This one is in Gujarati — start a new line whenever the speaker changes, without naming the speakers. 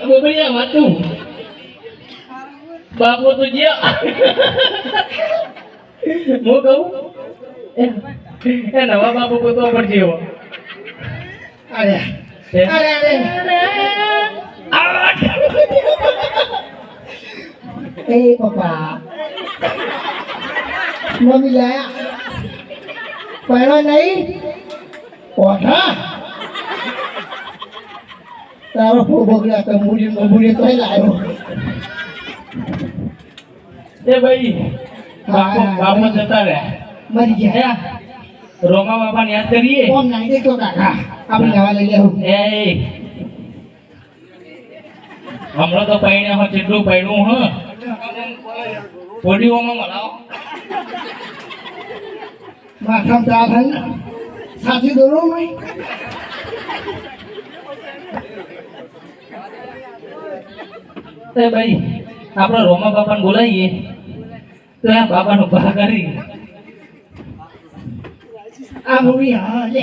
બોબડિયા વાતું બાપુ તો જ્યાં હું કહું એ નવા બાપુ તો પણ જેવો
અરે અરે અરે એ પપ્પા મમ્મી લાયા પહેલો નહીં ઓઠા તારો ભોગલા તો મૂડી તો લાવ્યો
એ ભાઈ બાપુ જતા રહ્યા
મરી ગયા
રોમા બાપાને યાદ કરીએ
કોમ નાઈ દેતો કાકા આપણે નવા લઈ લેવું
એ હમણાં તો પૈણે હો જેટલું પૈણું હ પોડીઓમાં મલાવો
માથામાં ત્રાસ થઈ સાચી દોરો મેં
એ ભાઈ આપણે રોમા બાપાને બોલાવીએ તો એ બાપાનું ભા કરી
આ મૂવી હા લે